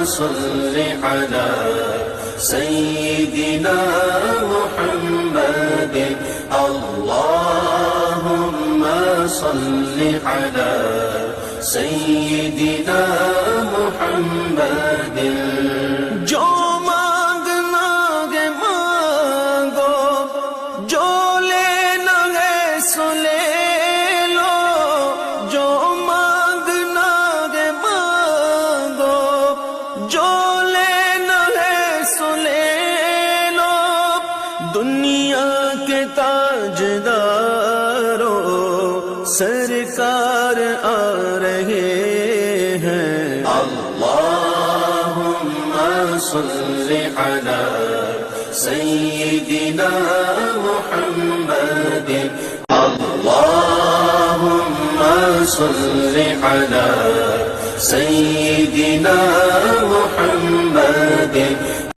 صل على سيدنا محمد اللهم صل على سيدنا محمد جو مانگنا ہے مانگو جو لینا ہے سو لے لو جو مانگنا ہے مانگو جو لینا ہے سو لے لو دنیا کے تاجداروں سرکار آ رہے ہیں اللہم صل علی سیدنا محمد اللہم صل علی سیدنا محمد